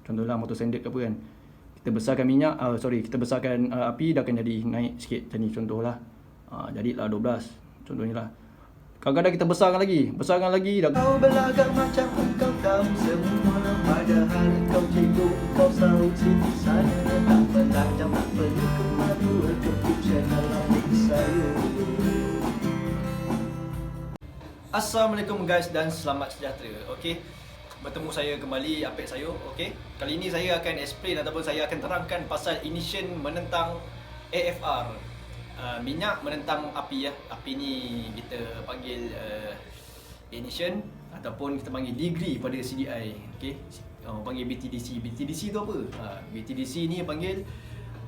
Contohlah motor standard ke apa kan. Kita besarkan minyak, kita besarkan api, dah akan jadi naik sikit macam ni contohlah. Jadilah 12. Contohnya lah. Kadang-kadang kita besarkan lagi dah. Kau berlagak macam engkau tahu semua, padahal kau cikgu, kau selalu sini sana. Tak berlajang, tak perlu kemadu, cukup dalam diri saya. Assalamualaikum guys dan selamat sejahtera. Okey. Bertemu saya kembali Apek saya. Okey. Kali ini saya akan explain ataupun saya akan terangkan pasal ignition menentang AFR. Minyak menentang api ya. Api ni kita panggil ignition ataupun kita panggil degree pada CDI. Okey. Panggil BTDC. BTDC tu apa? BTDC ni panggil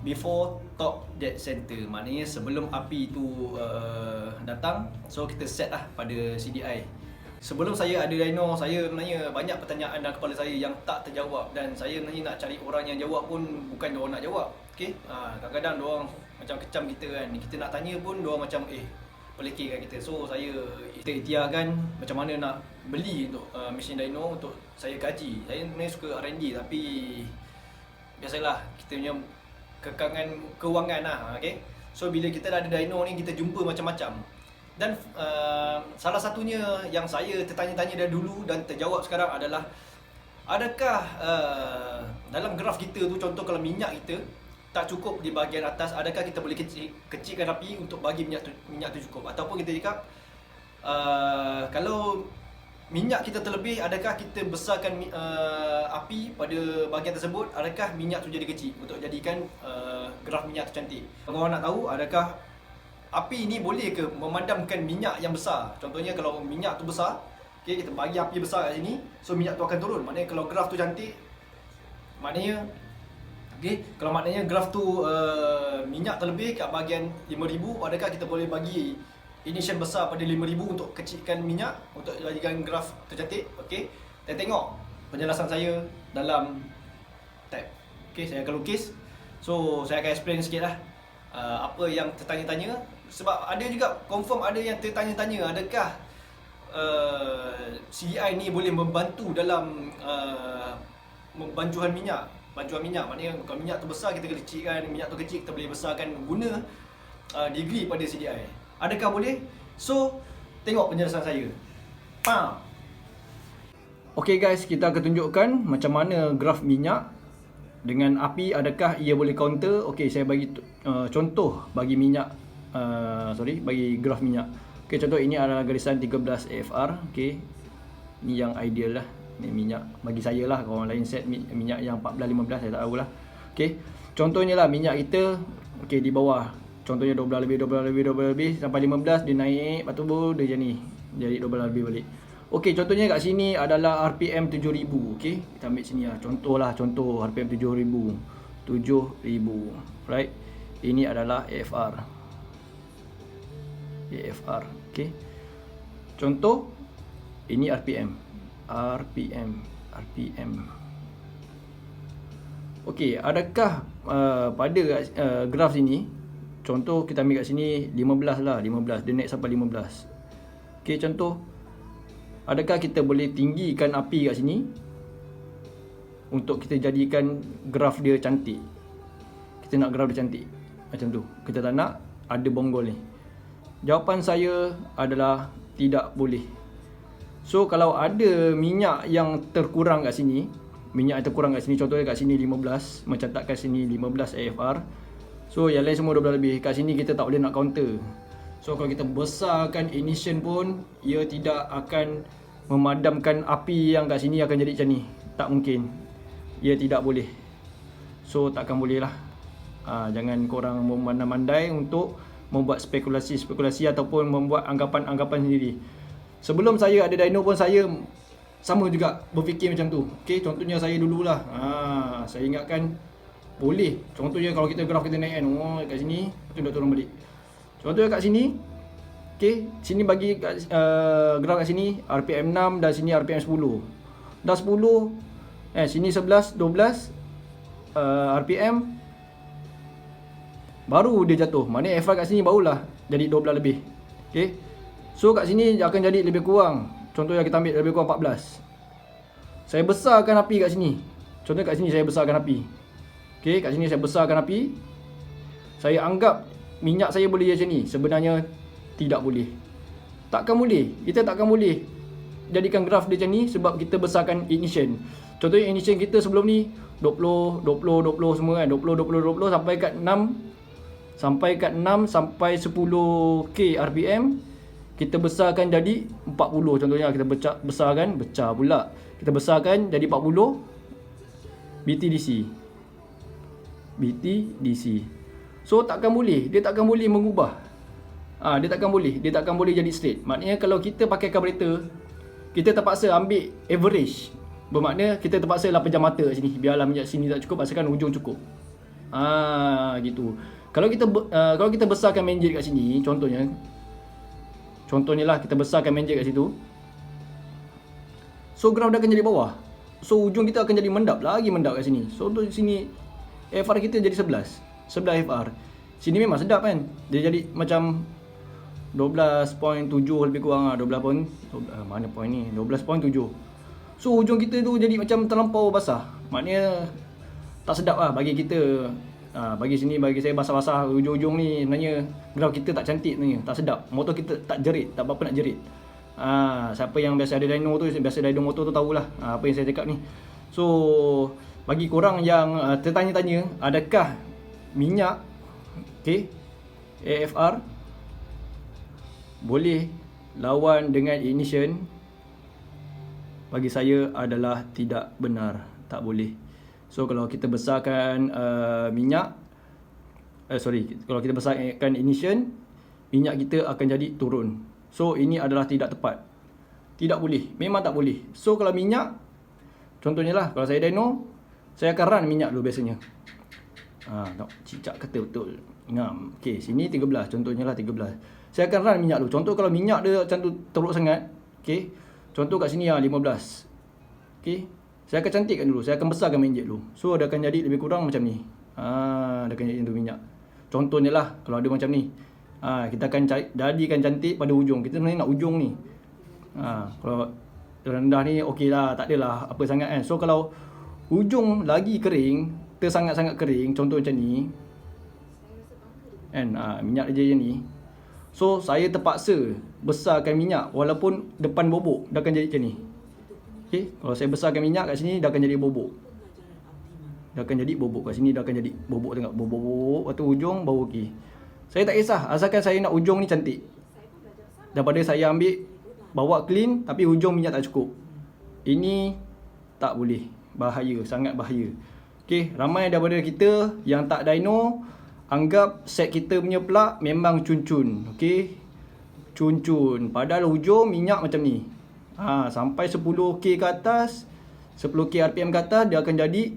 before top dead center. Maknanya sebelum api tu datang, so kita set lah pada CDI. Sebelum saya ada dyno, saya sebenarnya banyak pertanyaan dalam kepala saya yang tak terjawab, dan saya sebenarnya nak cari orang yang jawab pun bukan diorang nak jawab. Okay? Kadang-kadang diorang macam kecam kita kan. Kita nak tanya pun diorang macam pelikirkan kita. So saya ikhtiarkan macam mana nak beli untuk mesin dyno untuk saya kaji. Saya sebenarnya suka R&D tapi biasalah kita punya kekangan kewangan lah, okay? So bila kita dah ada dyno ni, kita jumpa macam-macam. Dan salah satunya yang saya tertanya-tanya dari dulu dan terjawab sekarang adalah, adakah dalam graf kita tu, contoh kalau minyak kita tak cukup di bahagian atas, adakah kita boleh kecilkan api untuk bagi minyak tu cukup? Ataupun kita cakap kalau minyak kita terlebih, adakah kita besarkan api pada bahagian tersebut, adakah minyak tu jadi kecil untuk jadikan graf minyak tu cantik? Kalau orang nak tahu, adakah api ni boleh ke memadamkan minyak yang besar? Contohnya kalau minyak tu besar, okay, kita bagi api besar kat sini, so minyak tu akan turun. Maknanya kalau graf tu cantik, maknanya kalau maknanya graf tu minyak terlebih kat bahagian 5000, adakah kita boleh bagi ignition besar pada 5000 untuk kecilkan minyak, untuk jadikan graf tu cantik? Okey, kita tengok penjelasan saya dalam tab. Okey, saya akan lukis. So saya akan explain sikit lah apa yang tertanya-tanya. Sebab ada juga confirm ada yang tertanya-tanya, adakah CDI ni boleh membantu dalam bancuhan minyak. Bancuhan minyak maknanya kalau minyak tu besar, kita kecilkan, minyak tu kecil, kita boleh besarkan guna degree pada CDI. Adakah boleh? So, tengok penjelasan saya. Okay guys, kita akan tunjukkan macam mana graf minyak dengan api, adakah ia boleh counter. Okay, saya bagi contoh bagi minyak, bagi graf minyak. Okay, contoh ini adalah garisan 13 AFR. Okay, ini yang ideal lah. Ini minyak bagi saya lah. Kalau orang lain set minyak yang 14-15, saya tak tahu lah. Okay, contohnya lah minyak kita, okay, di bawah. Contohnya 12 lebih sampai 15, dia naik, lepas tu dia jadi 12 lebih balik. Okey, contohnya kat sini adalah RPM 7000. Okey, kita ambil sini lah. Contoh RPM 7000. Right? Ini adalah AFR. Okey. Contoh ini RPM. Okey, adakah pada graf sini, contoh kita ambil kat sini 15 lah, 15, dia naik sampai 15. Okey, contoh, adakah kita boleh tinggikan api kat sini untuk kita jadikan graf dia cantik? Kita nak graf dia cantik macam tu. Kita tak nak ada bonggol ni. Jawapan saya adalah tidak boleh. So kalau ada minyak yang terkurang kat sini, contohnya kat sini 15, mencatatkan sini 15 AFR. So yang lain semua 12 lebih. Kat sini kita tak boleh nak counter. So kalau kita besarkan ignition pun, ia tidak akan memadamkan api yang kat sini akan jadi macam ni. Tak mungkin. Ia tidak boleh. So takkan boleh lah. Jangan korang memandai-mandai untuk membuat spekulasi ataupun membuat anggapan-anggapan sendiri. Sebelum saya ada dyno pun saya sama juga berfikir macam tu. Okay, contohnya saya dululah. Saya ingatkan boleh. Contohnya kalau kita graf kita naik kan, kat sini, tu dah turun balik. Contohnya kat sini, okay, sini bagi graf kat sini RPM 6 dan sini RPM 10. Dah 10, sini 11, 12 RPM, baru dia jatuh. Maknanya AFR kat sini barulah jadi 12 lebih. Okay, so kat sini akan jadi lebih kurang. Contohnya kita ambil lebih kurang 14. Saya besarkan api kat sini. Contoh kat sini saya besarkan api. Okey, kat sini saya besarkan api. Saya anggap minyak saya boleh macam ni. Sebenarnya tidak boleh. Takkan boleh. Kita takkan boleh jadikan graf dia macam ni sebab kita besarkan ignition. Contohnya ignition kita sebelum ni 20 semua kan. 20 sampai kat 6 sampai 10k RPM. Kita besarkan jadi 40 contohnya. Kita besarkan pula. Kita besarkan jadi 40 BTDC. So takkan boleh. Dia takkan boleh mengubah. Dia takkan boleh jadi straight. Maknanya kalau kita pakai karburator, kita terpaksa ambil average. Bermakna kita terpaksa lah pejam mata kat sini. Biarlah minyak sini tak cukup, pastikan hujung cukup. Gitu. Kalau kita besarkan main jet kat sini, contohnya lah kita besarkan main jet kat situ. So graf dia akan jadi bawah. So hujung kita akan jadi mendap kat sini. So untuk sini FR kita jadi 11 FR. Sini memang sedap kan. Dia jadi macam 12.7 lebih kurang 12 point ni 12.7. So hujung kita tu jadi macam terlampau basah. Maknanya tak sedap lah bagi kita. Bagi saya basah-basah hujung-hujung ni. Sebenarnya graf kita tak cantik sebenarnya. Tak sedap. Motor kita tak jerit. Tak apa nak jerit. Siapa yang biasa ada dyno tu, biasa dyno motor tu tahulah apa yang saya cakap ni. So bagi korang yang tertanya-tanya, adakah minyak AFR boleh lawan dengan ignition? Bagi saya adalah tidak benar. Tak boleh. So kalau kita besarkan kalau kita besarkan ignition, minyak kita akan jadi turun. So ini adalah tidak tepat. Tidak boleh. Memang tak boleh. So kalau minyak, contohnya lah, kalau saya dyno, saya akan run minyak dulu biasanya. Cicak kata betul. Ngam. Okay, sini 13. Contohnya lah 13. Saya akan run minyak dulu. Contoh kalau minyak dia macam tu teruk sangat. Okay. Contoh kat sini 15. Okay. Saya akan cantikkan dulu. Saya akan besarkan main jet dulu. So dia akan jadi lebih kurang macam ni. Dia akan jadi untuk minyak. Contohnya lah kalau ada macam ni. Kita akan jadikan cantik pada hujung. Kita sebenarnya nak hujung ni. Kalau rendah ni okey lah. Tak adalah apa sangat kan. So kalau hujung lagi kering, tersangat-sangat kering, contoh macam ni kan, minyak dia macam ni. So saya terpaksa besarkan minyak walaupun depan bobok dah akan jadi macam ni. Okay, kalau saya besarkan minyak kat sini dah akan jadi bobok. Dah akan jadi bobok kat sini, dah akan jadi bobok, tengok bobok. Lepas tu hujung baru okey. Saya tak kisah asalkan saya nak hujung ni cantik. Daripada saya ambil bawa clean tapi hujung minyak tak cukup. Ini tak boleh. Bahaya, sangat bahaya. Okey, ramai daripada kita yang tak dyno anggap set kita punya plug memang cun-cun. Okey. Cun-cun. Padahal hujung minyak macam ni. Sampai 10k ke atas, 10k RPM ke atas dia akan jadi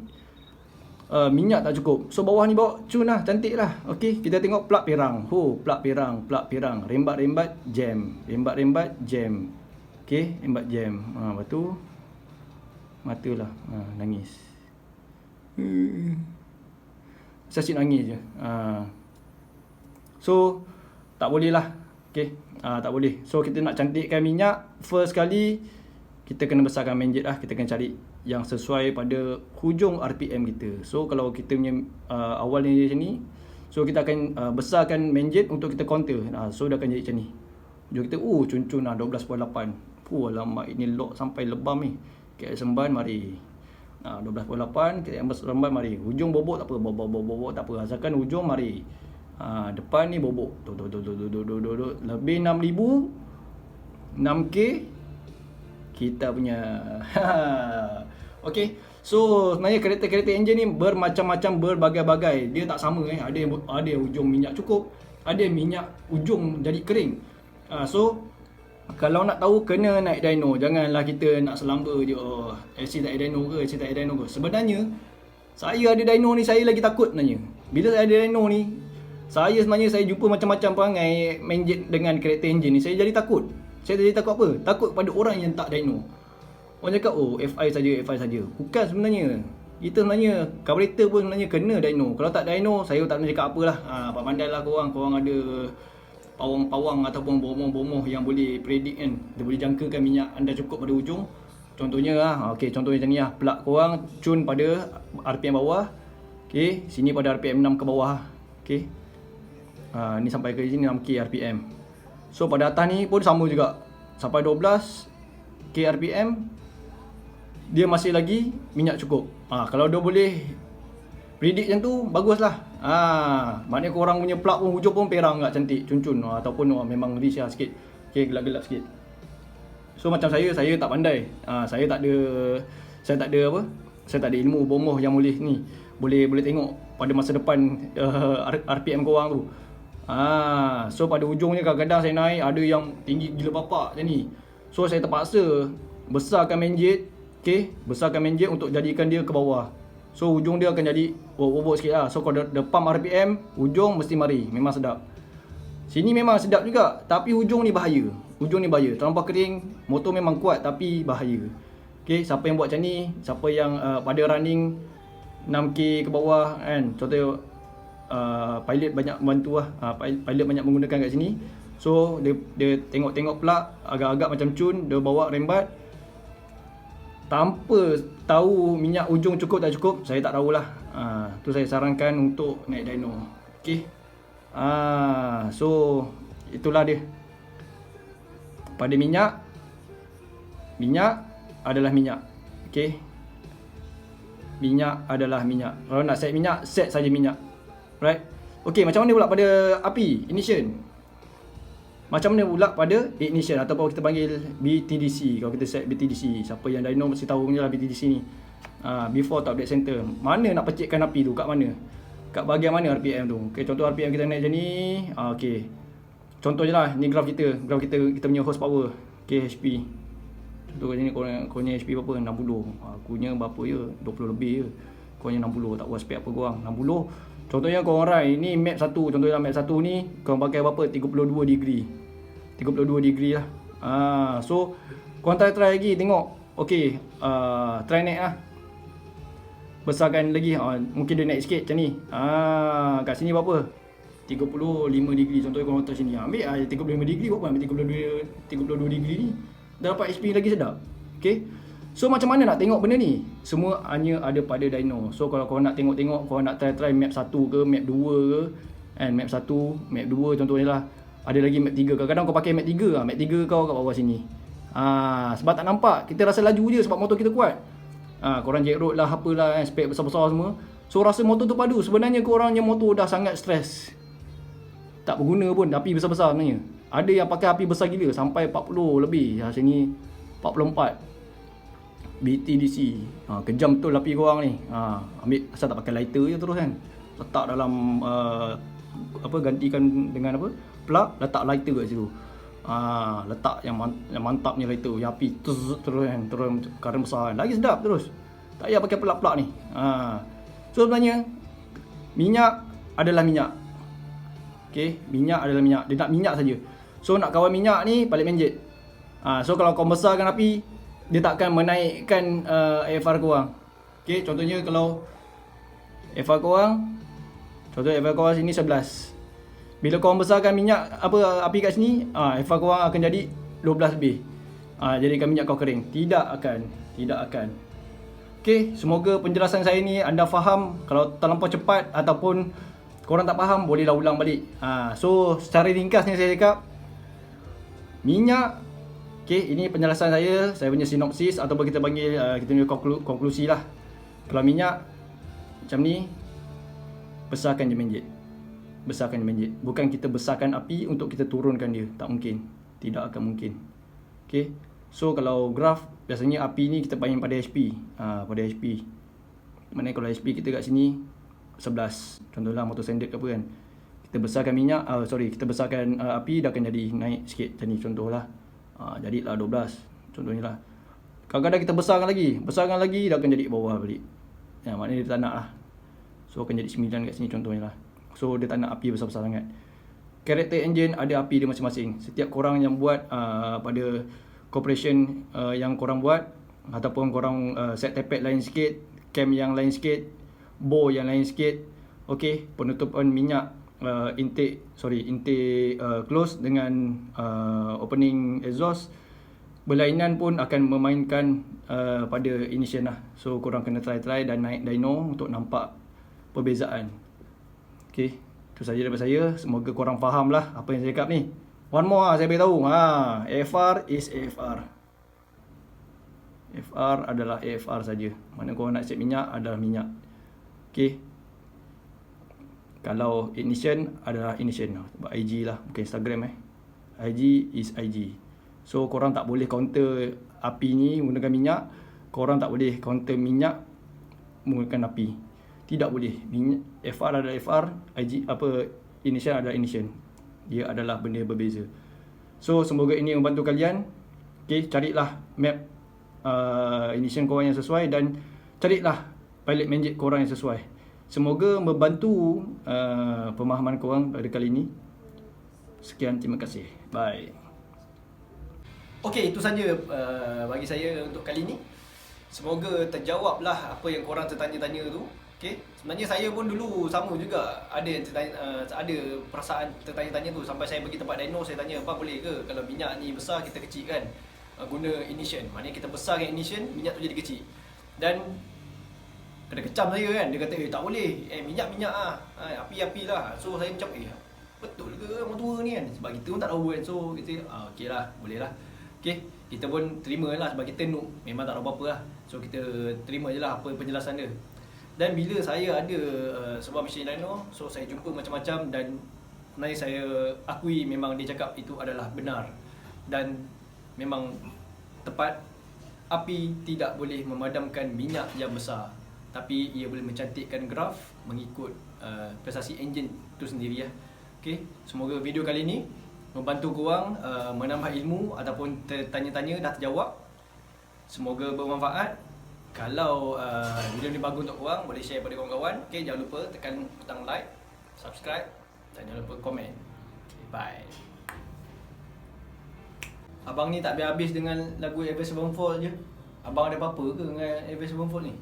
minyak tak cukup. So bawah ni bawa cun lah, cantik lah. Okey, kita tengok plug perang. Plug perang. Rembat-rembat jam. Okey, rembat jam. Lepas tu matalah nangis. Asyik nangis je. So tak boleh lah. Okay, tak boleh. So kita nak cantikkan minyak, first kali kita kena besarkan main jet lah. Kita kena cari yang sesuai pada hujung RPM kita. So kalau kita punya awal ni macam ni, so kita akan besarkan main jet untuk kita counter. So dia akan jadi macam ni. Hujung kita cun-cun lah 12.8. Alamak, ini lock sampai lebam ni. KL Semban mari. 12.8 kita lambat mari. Hujung bobok tak apa, bobok tak apa. Asalkan hujung mari. Depan ni bobok. Lebih 6,000 6k kita punya. Okey. So sebenarnya kereta-kereta enjin ni bermacam-macam, berbagai-bagai. Dia tak sama Ada hujung minyak cukup, ada minyak hujung jadi kering. So kalau nak tahu kena naik dyno. Janganlah kita nak selamba je. LC tak ada dyno ke, Sebenarnya saya ada dyno ni saya lagi takut sebenarnya. Bila saya ada dyno ni, saya jumpa macam-macam perangai main jet dengan kereta enjin ni. Saya jadi takut. Saya jadi takut apa? Takut pada orang yang tak dyno. Orang cakap FI saja. Bukan sebenarnya. Kita sebenarnya karburator pun sebenarnya kena dyno. Kalau tak dyno, saya tak nak cakap apalah. Pandai lah korang ada pawang-pawang ataupun bomoh-bomoh yang boleh predict kan. Dia boleh jangkakan minyak anda cukup pada hujung. contohnya okey, contohnya macam ni plug korang tune pada RPM bawah. Okey, sini pada RPM 6 ke bawah. Okey. Ni sampai ke sini 6k RPM. So pada atas ni pun sama juga. Sampai 12k RPM dia masih lagi minyak cukup. Kalau dia boleh predict macam tu, baguslah. Maknanya korang punya plug pun hujung pun perang tak cantik, cun-cun ataupun memang rich lah sikit. Okey, gelap-gelap sikit. So macam saya tak pandai. Saya tak ada ilmu bomoh yang boleh tengok pada masa depan RPM korang tu. So pada hujungnya kadang-kadang saya naik ada yang tinggi gila bapak macam ni. So saya terpaksa besarkan main jet. Okey, besarkan main jet untuk jadikan dia ke bawah. So hujung dia akan jadi bobok sikit lah. So kalau dia pump RPM, hujung mesti mari, memang sedap. Sini memang sedap juga, tapi hujung ni bahaya. Terlampau kering, motor memang kuat tapi bahaya. Okey, siapa yang buat macam ni, siapa yang pada running 6k ke bawah kan, contoh pilot banyak membantu lah. Pilot banyak menggunakan kat sini. So dia tengok-tengok plug agak-agak macam cun, dia bawa rembat tanpa tahu minyak ujung cukup tak cukup. Saya tak tahulah. Tu saya sarankan untuk naik dyno. Okey. So itulah dia. Pada minyak adalah minyak. Okey. Minyak adalah minyak. Kalau nak set minyak, set saja minyak. Right? Okey, macam mana pula pada api, ignition? Macam mana pula pada ignition ataupun kita panggil BTDC. Kalau kita set BTDC, siapa yang dyno mesti tahu punya lah BTDC ni. Before top dead center. Mana nak percikkan api tu, kat mana? Kat bahagian mana RPM tu? Okey, contoh RPM kita naik macam ni. Okey. Contoh je lah, ni graf kita kita punya horsepower. Okey, HP. Contoh macam ni, korangnya HP berapa? 60. Akunya berapa je? 20 lebih je. Korangnya 60, tak tahu spek apa korang. 60. Contohnya korang ride, ni map 1. Contohnya map 1 ni, korang pakai berapa? 32 degree. 32 degree lah. So korang try lagi tengok. Okey, try naik lah. Besarkan lagi. Mungkin dia naik sikit macam ni. Kat sini berapa? 35 degree. Contohnya korang letak sini. Ambil 35 degree, buat apa ambil 32 degree ni? Dah dapat HP lagi sedap. Okey. So macam mana nak tengok benda ni? Semua hanya ada pada dyno. So kalau korang nak tengok, korang nak try map 1 ke, map 2 ke, and map 1, map 2 contohnya lah. Ada lagi map 3. Kadang-kadang kau pakai map 3 map 3 kau kat bawah sini. Sebab tak nampak, kita rasa laju je sebab motor kita kuat. Korang jack road lah, apalah, spek besar-besar semua. So rasa motor tu padu. Sebenarnya korang yang motor dah sangat stres, tak berguna pun, api besar-besar sebenarnya. Ada yang pakai api besar gila sampai 40 lebih. Sini 44 BTDC. Kejam betul api korang ni. Ambil asal tak pakai lighter je terus kan. Letak dalam gantikan dengan plug, letak lighter kat situ. Letak yang mantapnya lighter, yang api terus kan, terus current besar kan. Lagi sedap terus. Tak payah pakai plug-plug ni. So sebenarnya minyak adalah minyak. Okey, minyak adalah minyak. Dia nak minyak saja. So nak kawal minyak ni balik main jet. So kalau kau besarkan api, dia takkan menaikkan AFR korang. Okey, contohnya kalau AFR korang, sini 11. Bila korang besarkan minyak api kat sini, AFR korang akan jadi 12 lebih. Jadikan minyak kau kering. Tidak akan. Okey, semoga penjelasan saya ni anda faham. Kalau terlampau cepat ataupun korang tak faham, bolehlah ulang balik. So secara ringkasnya saya cakap, minyak. Okey, ini penjelasan saya punya sinopsis ataupun kita panggil kita punya konklusi lah. Kalau minyak macam ni, besarkan je main jet. Bukan kita besarkan api untuk kita turunkan dia. Tak mungkin. Tidak akan mungkin. Okey. So kalau graf, biasanya api ni kita panggil pada HP. Pada HP. Maknanya kalau HP kita kat sini 11. Contohlah motor standard ke apa kan. Kita besarkan minyak, kita besarkan api, dah akan jadi naik sikit macam ni contohlah. Jadilah 12 contohnya lah. Kadang-kadang kita besarkan lagi, dah akan jadi bawah balik. Maknanya dia tak nak lah. So akan jadi 9 kat sini contohnya lah. So dia tak nak api besar-besar sangat. Character engine ada api dia masing-masing. Setiap korang yang buat pada corporation yang korang buat, ataupun korang set tepet lain sikit, cam yang lain sikit, bow yang lain sikit. Okey, penutupan minyak intake close dengan opening exhaust. berlainan pun akan memainkan pada ignition lah. So korang kena try dan naik dyno untuk nampak perbezaan. Okay, itu saja daripada saya. Semoga korang faham lah apa yang saya cakap ni. One more lah saya beritahu. AFR is AFR. AFR adalah AFR saja. Mana korang nak set minyak adalah minyak. Okay, kalau ignition adalah ignition. Sebab IG lah, bukan Instagram IG is IG. So korang tak boleh counter api ni menggunakan minyak. Korang tak boleh counter minyak menggunakan api. Tidak boleh. FR adalah FR, ignition adalah ignition. Dia adalah benda berbeza. So semoga ini membantu kalian. Okay, carilah map ignition korang yang sesuai dan carilah pilot magic korang yang sesuai. Semoga membantu pemahaman korang pada kali ini. Sekian, terima kasih. Bye. Okey, itu saja bagi saya untuk kali ini. Semoga terjawablah apa yang korang tertanya-tanya tu. Okey, sebenarnya saya pun dulu sama juga ada yang ada perasaan tertanya-tanya tu. Sampai saya pergi tempat dyno, saya tanya, "Apa boleh ke kalau minyak ni besar kita kecilkan guna ignition?" Maknanya kita besarkan ignition, minyak tu jadi kecil. Dan kena kecam saya kan. Dia kata, "Tak boleh. Minyak-minyak api-api lah." So saya macam, betul ke orang tua ni kan? Sebab kita pun tak tahu kan. So kita okey lah, boleh lah. Okey, kita pun terima lah sebab kita noob. Memang tak tahu apa-apa lah. So kita terima je lah apa penjelasan dia. Dan bila saya ada sebuah mesin dyno, so saya jumpa macam-macam dan sebenarnya saya akui memang dia cakap itu adalah benar. Dan memang tepat, api tidak boleh memadamkan minyak yang besar. Tapi ia boleh mencantikkan graf mengikut prestasi enjin itu sendiri ya. Okey, semoga video kali ini membantu korang menambah ilmu ataupun tanya-tanya dah terjawab. Semoga bermanfaat. Kalau video ni bagus untuk korang, boleh share pada kawan-kawan. Okey, jangan lupa tekan butang like, subscribe dan jangan lupa komen. Okay, bye. Abang ni tak habis-habis dengan lagu Avenged Sevenfold je. Abang ada apa-apa ke dengan Avenged Sevenfold ni?